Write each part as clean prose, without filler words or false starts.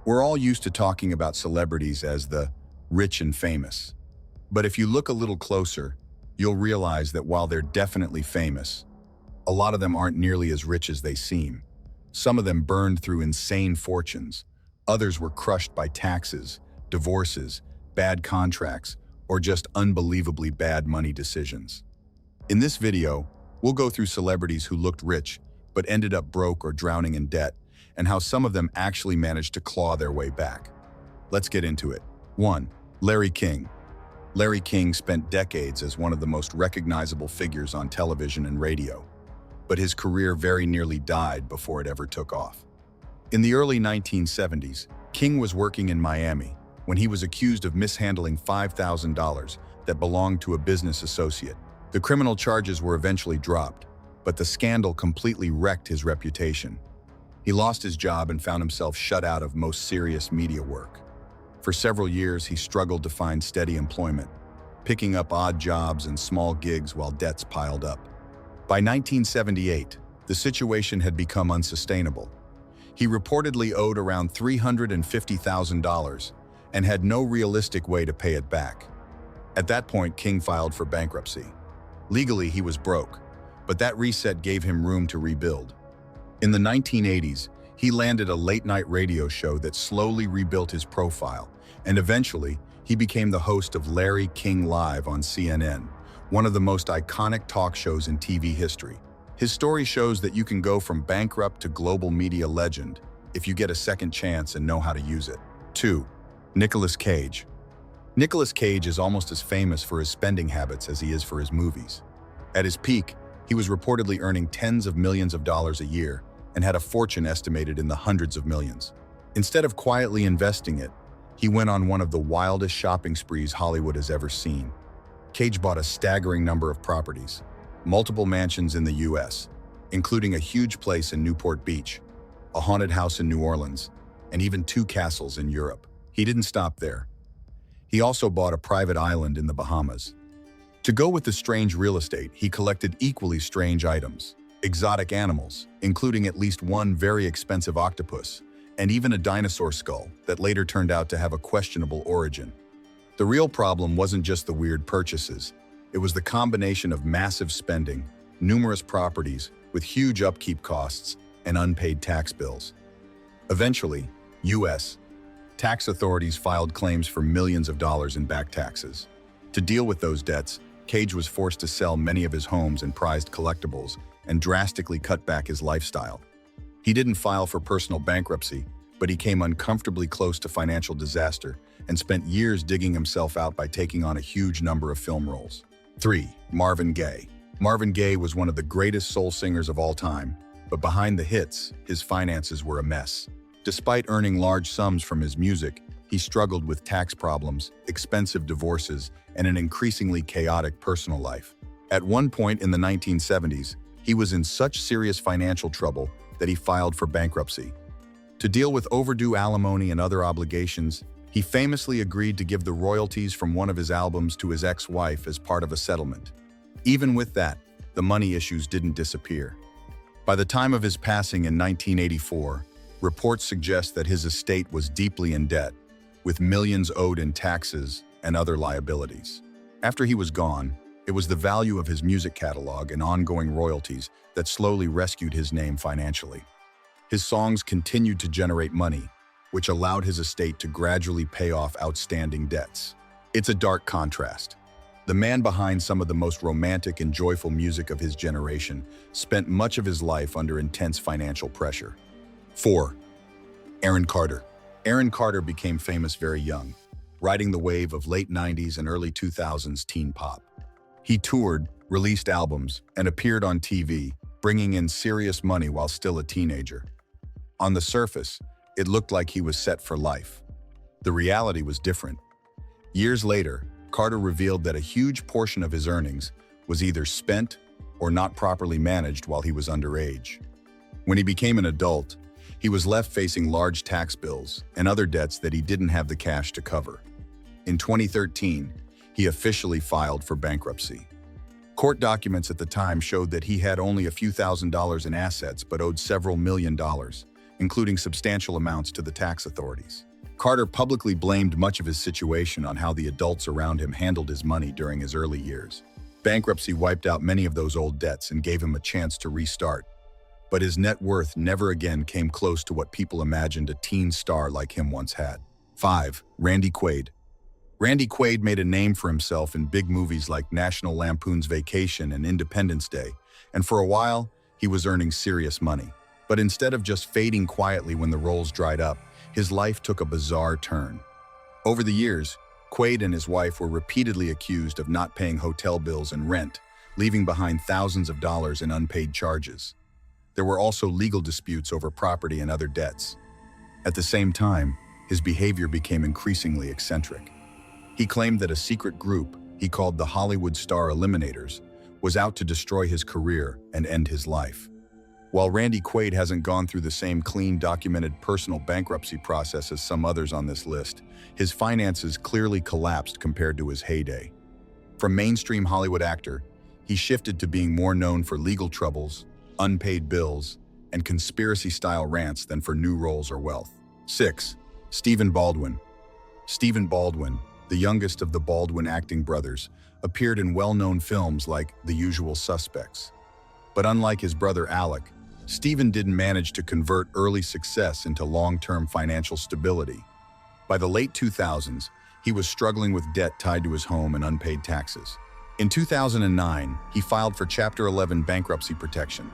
We're all used to talking about celebrities as the rich and famous. But if you look a little closer, you'll realize that while they're definitely famous, a lot of them aren't nearly as rich as they seem. Some of them burned through insane fortunes. Others were crushed by taxes, divorces, bad contracts, or just unbelievably bad money decisions. In this video, we'll go through celebrities who looked rich but ended up broke or drowning in debt, and how some of them actually managed to claw their way back. Let's get into it. 1. Larry King. Larry King spent decades as one of the most recognizable figures on television and radio, but his career very nearly died before it ever took off. In the early 1970s, King was working in Miami when he was accused of mishandling $5,000 that belonged to a business associate. The criminal charges were eventually dropped, but the scandal completely wrecked his reputation. He lost his job and found himself shut out of most serious media work. For several years, he struggled to find steady employment, picking up odd jobs and small gigs while debts piled up. By 1978, the situation had become unsustainable. He reportedly owed around $350,000 and had no realistic way to pay it back. At that point, King filed for bankruptcy. Legally, he was broke, but that reset gave him room to rebuild. In the 1980s, he landed a late-night radio show that slowly rebuilt his profile, and eventually, he became the host of Larry King Live on CNN, one of the most iconic talk shows in TV history. His story shows that you can go from bankrupt to global media legend if you get a second chance and know how to use it. 2. Nicolas Cage. Nicolas Cage is almost as famous for his spending habits as he is for his movies. At his peak, he was reportedly earning tens of millions of dollars a year and had a fortune estimated in the hundreds of millions. Instead of quietly investing it, he went on one of the wildest shopping sprees Hollywood has ever seen. Cage bought a staggering number of properties, multiple mansions in the US, including a huge place in Newport Beach, a haunted house in New Orleans, and even 2 castles in Europe. He didn't stop there. He also bought a private island in the Bahamas. To go with the strange real estate, he collected equally strange items, exotic animals, including at least one very expensive octopus, and even a dinosaur skull that later turned out to have a questionable origin. The real problem wasn't just the weird purchases. It was the combination of massive spending, numerous properties with huge upkeep costs, and unpaid tax bills. Eventually, U.S. tax authorities filed claims for millions of dollars in back taxes. To deal with those debts, Cage was forced to sell many of his homes and prized collectibles and drastically cut back his lifestyle. He didn't file for personal bankruptcy, but he came uncomfortably close to financial disaster and spent years digging himself out by taking on a huge number of film roles. 3. Marvin Gaye. Marvin Gaye was one of the greatest soul singers of all time, but behind the hits, his finances were a mess. Despite earning large sums from his music, he struggled with tax problems, expensive divorces, and an increasingly chaotic personal life. At one point in the 1970s, he was in such serious financial trouble that he filed for bankruptcy. To deal with overdue alimony and other obligations, he famously agreed to give the royalties from one of his albums to his ex-wife as part of a settlement. Even with that, the money issues didn't disappear. By the time of his passing in 1984, reports suggest that his estate was deeply in debt, with millions owed in taxes and other liabilities. After he was gone, it was the value of his music catalog and ongoing royalties that slowly rescued his name financially. His songs continued to generate money, which allowed his estate to gradually pay off outstanding debts. It's a dark contrast. The man behind some of the most romantic and joyful music of his generation spent much of his life under intense financial pressure. 4. Aaron Carter. Aaron Carter became famous very young, riding the wave of late 90s and early 2000s teen pop. He toured, released albums, and appeared on TV, bringing in serious money while still a teenager. On the surface, it looked like he was set for life. The reality was different. Years later, Carter revealed that a huge portion of his earnings was either spent or not properly managed while he was underage. When he became an adult, he was left facing large tax bills and other debts that he didn't have the cash to cover. In 2013, he officially filed for bankruptcy. Court documents at the time showed that he had only a few $1,000s in assets but owed several $1 million, including substantial amounts to the tax authorities. Carter publicly blamed much of his situation on how the adults around him handled his money during his early years. Bankruptcy wiped out many of those old debts and gave him a chance to restart. But his net worth never again came close to what people imagined a teen star like him once had. 5. Randy Quaid. Randy Quaid made a name for himself in big movies like National Lampoon's Vacation and Independence Day, and for a while, he was earning serious money. But instead of just fading quietly when the roles dried up, his life took a bizarre turn. Over the years, Quaid and his wife were repeatedly accused of not paying hotel bills and rent, leaving behind thousands of dollars in unpaid charges. There were also legal disputes over property and other debts. At the same time, his behavior became increasingly eccentric. He claimed that a secret group, he called the Hollywood Star Eliminators, was out to destroy his career and end his life. While Randy Quaid hasn't gone through the same clean, documented personal bankruptcy process as some others on this list, his finances clearly collapsed compared to his heyday. From mainstream Hollywood actor, he shifted to being more known for legal troubles, unpaid bills, and conspiracy-style rants than for new roles or wealth. 6. Stephen Baldwin. Stephen Baldwin, the youngest of the Baldwin acting brothers, appeared in well-known films like The Usual Suspects. But unlike his brother Alec, Stephen didn't manage to convert early success into long-term financial stability. By the late 2000s, he was struggling with debt tied to his home and unpaid taxes. In 2009, he filed for Chapter 11 bankruptcy protection,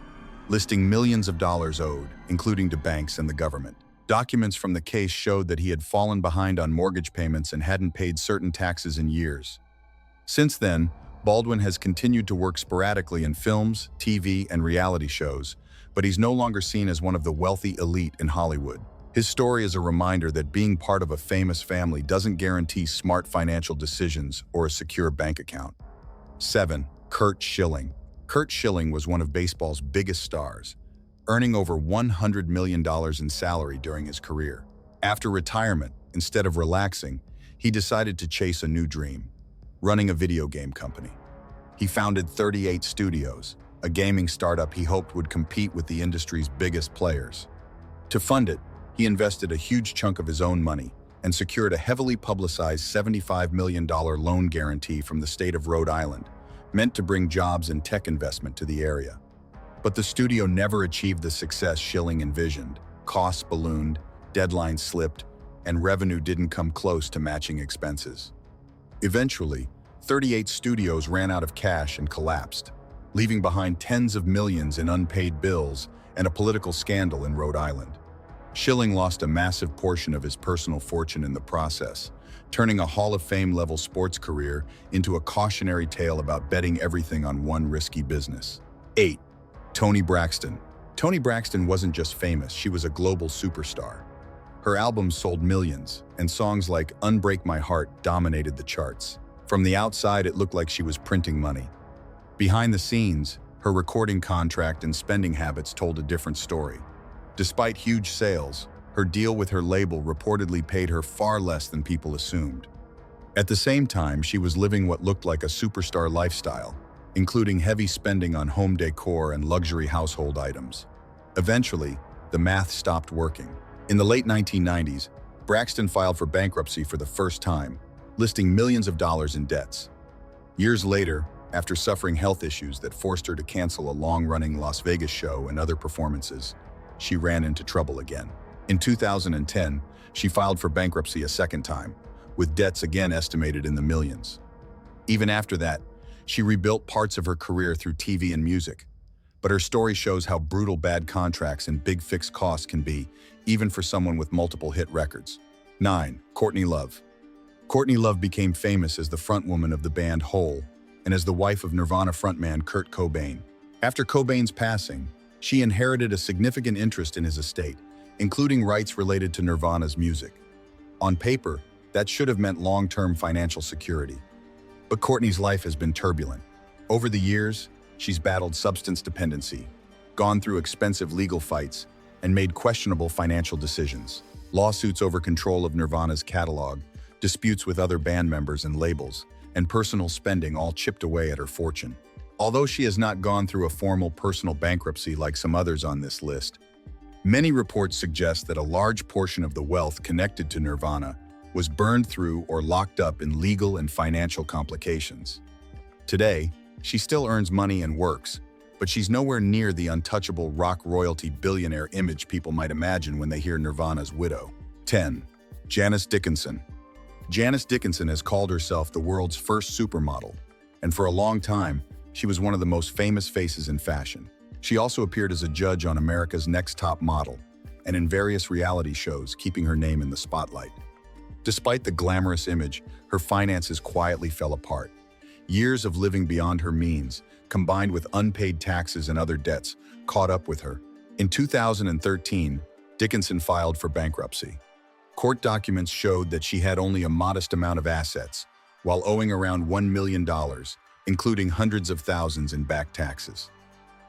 listing millions of dollars owed, including to banks and the government. Documents from the case showed that he had fallen behind on mortgage payments and hadn't paid certain taxes in years. Since then, Baldwin has continued to work sporadically in films, TV, and reality shows, but he's no longer seen as one of the wealthy elite in Hollywood. His story is a reminder that being part of a famous family doesn't guarantee smart financial decisions or a secure bank account. 7. Curt Schilling. Curt Schilling was one of baseball's biggest stars, earning over $100 million in salary during his career. After retirement, instead of relaxing, he decided to chase a new dream: running a video game company. He founded 38 Studios, a gaming startup he hoped would compete with the industry's biggest players. To fund it, he invested a huge chunk of his own money and secured a heavily publicized $75 million loan guarantee from the state of Rhode Island, meant to bring jobs and tech investment to the area. But the studio never achieved the success Schilling envisioned. Costs ballooned, deadlines slipped, and revenue didn't come close to matching expenses. Eventually, 38 Studios ran out of cash and collapsed, leaving behind tens of millions in unpaid bills and a political scandal in Rhode Island. Schilling lost a massive portion of his personal fortune in the process, turning a Hall of Fame-level sports career into a cautionary tale about betting everything on one risky business. 8. Toni Braxton. Toni Braxton wasn't just famous, she was a global superstar. Her albums sold millions, and songs like Unbreak My Heart dominated the charts. From the outside, it looked like she was printing money. Behind the scenes, her recording contract and spending habits told a different story. Despite huge sales, her deal with her label reportedly paid her far less than people assumed. At the same time, she was living what looked like a superstar lifestyle, including heavy spending on home decor and luxury household items. Eventually, the math stopped working. In the late 1990s, Braxton filed for bankruptcy for the first time, listing millions of dollars in debts. Years later, after suffering health issues that forced her to cancel a long-running Las Vegas show and other performances, she ran into trouble again. In 2010, she filed for bankruptcy a second time, with debts again estimated in the millions. Even after that, she rebuilt parts of her career through TV and music, but her story shows how brutal bad contracts and big fixed costs can be, even for someone with multiple hit records. 9. Courtney Love. Courtney Love became famous as the frontwoman of the band Hole and as the wife of Nirvana frontman Kurt Cobain. After Cobain's passing, she inherited a significant interest in his estate, including rights related to Nirvana's music. On paper, that should have meant long-term financial security. But Courtney's life has been turbulent. Over the years, she's battled substance dependency, gone through expensive legal fights, and made questionable financial decisions. Lawsuits over control of Nirvana's catalog, disputes with other band members and labels, and personal spending all chipped away at her fortune. Although she has not gone through a formal personal bankruptcy like some others on this list, Many reports suggest that a large portion of the wealth connected to Nirvana was burned through or locked up in legal and financial complications. Today, she still earns money and works, but she's nowhere near the untouchable rock royalty billionaire image people might imagine when they hear Nirvana's widow. 10. Janice Dickinson. Janice Dickinson has called herself the world's first supermodel, and for a long time, she was one of the most famous faces in fashion. She also appeared as a judge on America's Next Top Model and in various reality shows, keeping her name in the spotlight. Despite the glamorous image, her finances quietly fell apart. Years of living beyond her means, combined with unpaid taxes and other debts, caught up with her. In 2013, Dickinson filed for bankruptcy. Court documents showed that she had only a modest amount of assets, while owing around $1 million, including hundreds of thousands in back taxes.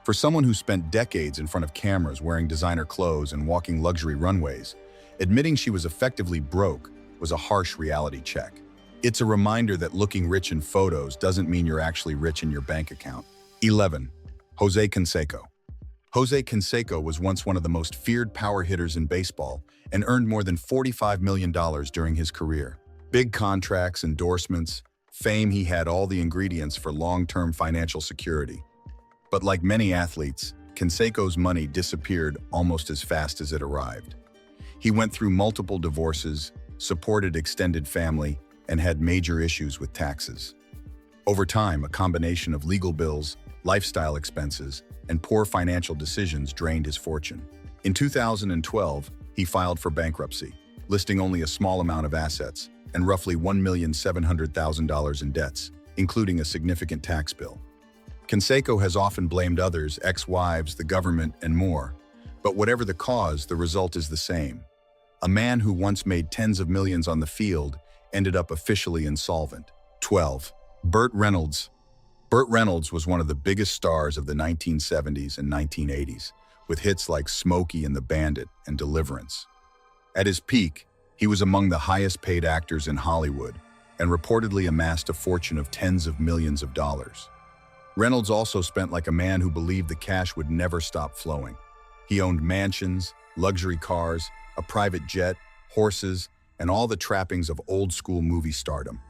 For someone who spent decades in front of cameras wearing designer clothes and walking luxury runways, admitting she was effectively broke was a harsh reality check. It's a reminder that looking rich in photos doesn't mean you're actually rich in your bank account. 11. Jose Canseco. Jose Canseco was once one of the most feared power hitters in baseball and earned more than $45 million during his career. Big contracts, endorsements, fame. He had all the ingredients for long-term financial security. But like many athletes, Canseco's money disappeared almost as fast as it arrived. He went through multiple divorces, supported extended family, and had major issues with taxes. Over time, a combination of legal bills, lifestyle expenses, and poor financial decisions drained his fortune. In 2012, he filed for bankruptcy, listing only a small amount of assets and roughly $1,700,000 in debts, including a significant tax bill. Canseco has often blamed others, ex-wives, the government, and more. But whatever the cause, the result is the same. A man who once made tens of millions on the field ended up officially insolvent. 12. Burt Reynolds. Burt Reynolds was one of the biggest stars of the 1970s and 1980s, with hits like Smokey and the Bandit and Deliverance. At his peak, he was among the highest-paid actors in Hollywood and reportedly amassed a fortune of tens of millions of dollars. Reynolds also spent like a man who believed the cash would never stop flowing. He owned mansions, luxury cars, a private jet, horses, and all the trappings of old-school movie stardom.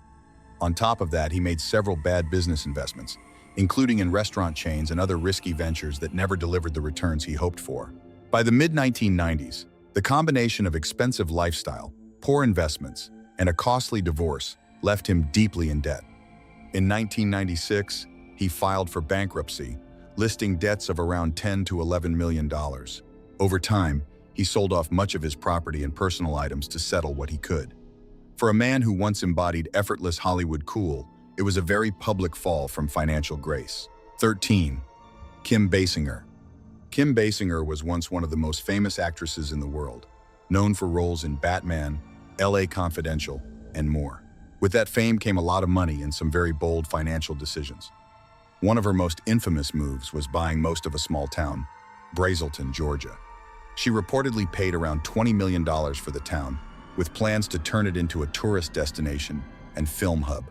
On top of that, he made several bad business investments, including in restaurant chains and other risky ventures that never delivered the returns he hoped for. By the mid-1990s, the combination of expensive lifestyle, poor investments, and a costly divorce left him deeply in debt. In 1996, he filed for bankruptcy, listing debts of around $10 to $11 million. Over time, he sold off much of his property and personal items to settle what he could. For a man who once embodied effortless Hollywood cool, it was a very public fall from financial grace. 13. Kim Basinger. Kim Basinger was once one of the most famous actresses in the world, known for roles in Batman, LA Confidential, and more. With that fame came a lot of money and some very bold financial decisions. One of her most infamous moves was buying most of a small town, Brazelton, Georgia. She reportedly paid around $20 million for the town, with plans to turn it into a tourist destination and film hub.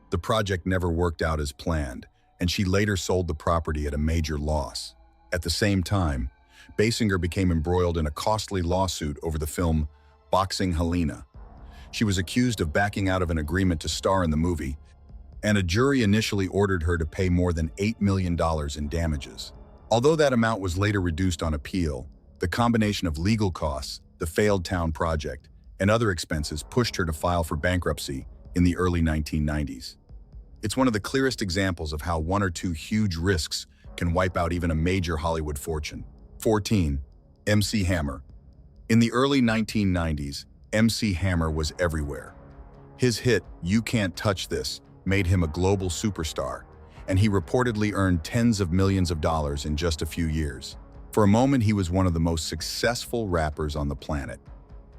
The project never worked out as planned, and she later sold the property at a major loss. At the same time, Basinger became embroiled in a costly lawsuit over the film Boxing Helena. She was accused of backing out of an agreement to star in the movie, and a jury initially ordered her to pay more than $8 million in damages. Although that amount was later reduced on appeal, the combination of legal costs, the failed town project, and other expenses pushed her to file for bankruptcy in the early 1990s. It's one of the clearest examples of how one or two huge risks can wipe out even a major Hollywood fortune. 14. MC Hammer. In the early 1990s, MC Hammer was everywhere. His hit, You Can't Touch This, made him a global superstar, and he reportedly earned tens of millions of dollars in just a few years. For a moment, he was one of the most successful rappers on the planet.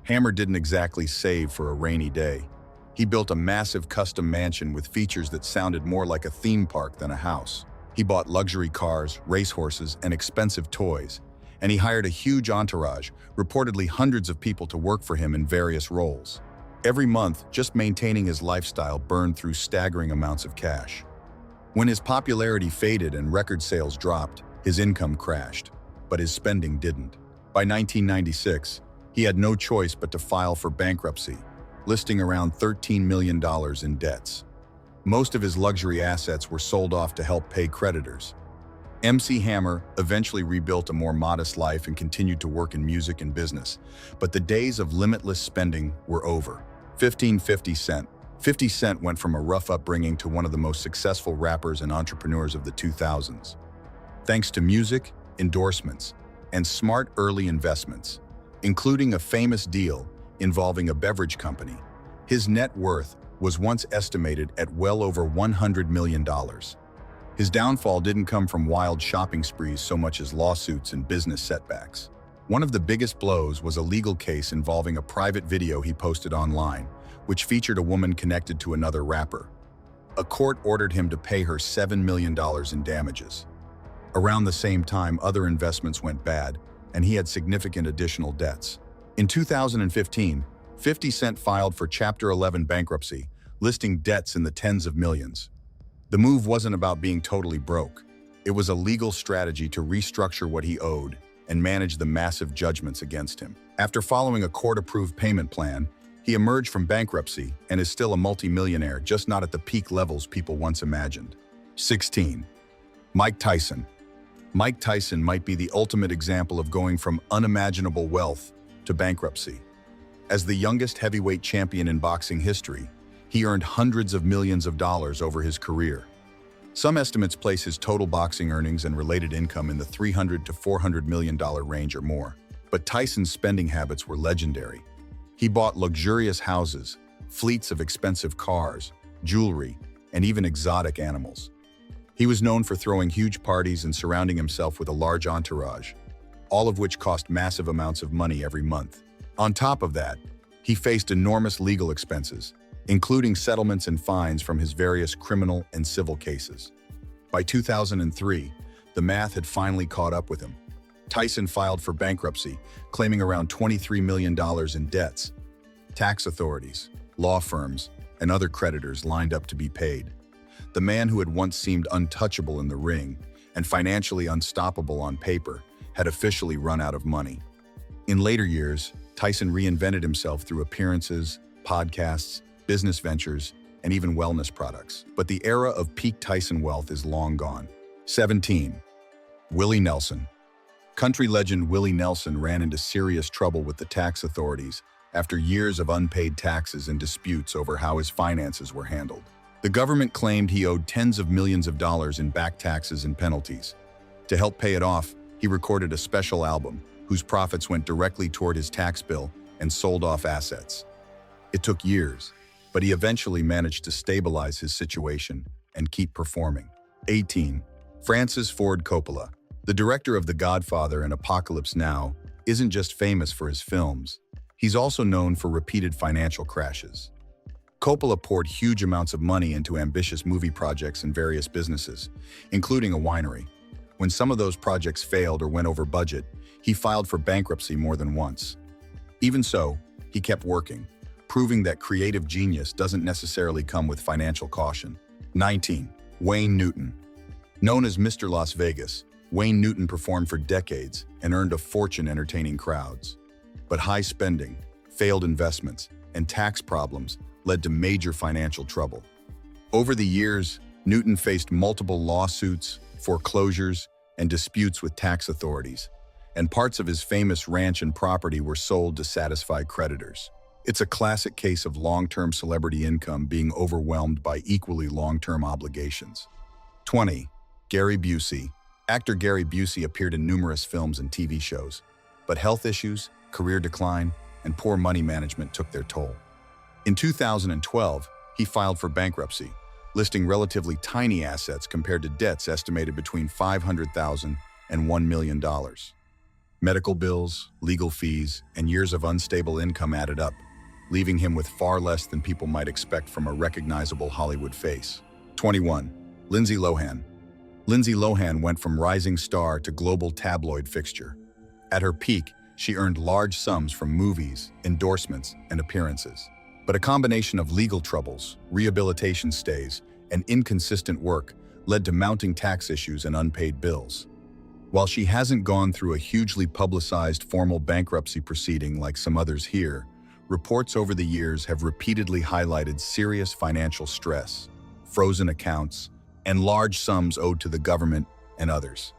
Hammer didn't exactly save for a rainy day. He built a massive custom mansion with features that sounded more like a theme park than a house. He bought luxury cars, racehorses, and expensive toys, and he hired a huge entourage, reportedly hundreds of people to work for him in various roles. Every month, just maintaining his lifestyle burned through staggering amounts of cash. When his popularity faded and record sales dropped, his income crashed, but his spending didn't. By 1996, he had no choice but to file for bankruptcy, listing around $13 million in debts. Most of his luxury assets were sold off to help pay creditors. MC Hammer eventually rebuilt a more modest life and continued to work in music and business, but the days of limitless spending were over. 50 Cent. 50 Cent went from a rough upbringing to one of the most successful rappers and entrepreneurs of the 2000s. Thanks to music, endorsements, and smart early investments, including a famous deal involving a beverage company, his net worth was once estimated at well over $100 million. His downfall didn't come from wild shopping sprees so much as lawsuits and business setbacks. One of the biggest blows was a legal case involving a private video he posted online, which featured a woman connected to another rapper. A court ordered him to pay her $7 million in damages. Around the same time, other investments went bad, and he had significant additional debts. In 2015, 50 Cent filed for Chapter 11 bankruptcy, listing debts in the tens of millions. The move wasn't about being totally broke. It was a legal strategy to restructure what he owed and manage the massive judgments against him. After following a court-approved payment plan, he emerged from bankruptcy and is still a multi-millionaire, just not at the peak levels people once imagined. 16. Mike Tyson. Mike Tyson might be the ultimate example of going from unimaginable wealth to bankruptcy. As the youngest heavyweight champion in boxing history, he earned hundreds of millions of dollars over his career. Some estimates place his total boxing earnings and related income in the $300 to $400 million range or more. But Tyson's spending habits were legendary. He bought luxurious houses, fleets of expensive cars, jewelry, and even exotic animals. He was known for throwing huge parties and surrounding himself with a large entourage, all of which cost massive amounts of money every month. On top of that, he faced enormous legal expenses, including settlements and fines from his various criminal and civil cases. By 2003, the math had finally caught up with him. Tyson filed for bankruptcy, claiming around $23 million in debts. Tax authorities, law firms, and other creditors lined up to be paid. The man who had once seemed untouchable in the ring and financially unstoppable on paper had officially run out of money. In later years, Tyson reinvented himself through appearances, podcasts, business ventures, and even wellness products. But the era of peak Tyson wealth is long gone. 17. Willie Nelson. Country legend Willie Nelson ran into serious trouble with the tax authorities after years of unpaid taxes and disputes over how his finances were handled. The government claimed he owed tens of millions of dollars in back taxes and penalties. To help pay it off, he recorded a special album whose profits went directly toward his tax bill and sold off assets. It took years, but he eventually managed to stabilize his situation and keep performing. 18. Francis Ford Coppola. The director of The Godfather and Apocalypse Now isn't just famous for his films. He's also known for repeated financial crashes. Coppola poured huge amounts of money into ambitious movie projects and various businesses, including a winery. When some of those projects failed or went over budget, he filed for bankruptcy more than once. Even so, he kept working, proving that creative genius doesn't necessarily come with financial caution. 19. Wayne Newton. Known as Mr. Las Vegas, Wayne Newton performed for decades and earned a fortune entertaining crowds. But high spending, failed investments, and tax problems led to major financial trouble. Over the years, Newton faced multiple lawsuits, foreclosures, and disputes with tax authorities, and parts of his famous ranch and property were sold to satisfy creditors. It's a classic case of long-term celebrity income being overwhelmed by equally long-term obligations. 20. Gary Busey. Actor Gary Busey appeared in numerous films and TV shows, but health issues, career decline, and poor money management took their toll. In 2012, he filed for bankruptcy, listing relatively tiny assets compared to debts estimated between $500,000 and $1 million. Medical bills, legal fees, and years of unstable income added up, leaving him with far less than people might expect from a recognizable Hollywood face. 21. Lindsay Lohan. Lindsay Lohan went from rising star to global tabloid fixture. At her peak, she earned large sums from movies, endorsements, and appearances. But a combination of legal troubles, rehabilitation stays, and inconsistent work led to mounting tax issues and unpaid bills. While she hasn't gone through a hugely publicized formal bankruptcy proceeding like some others here, reports over the years have repeatedly highlighted serious financial stress, frozen accounts, and large sums owed to the government and others.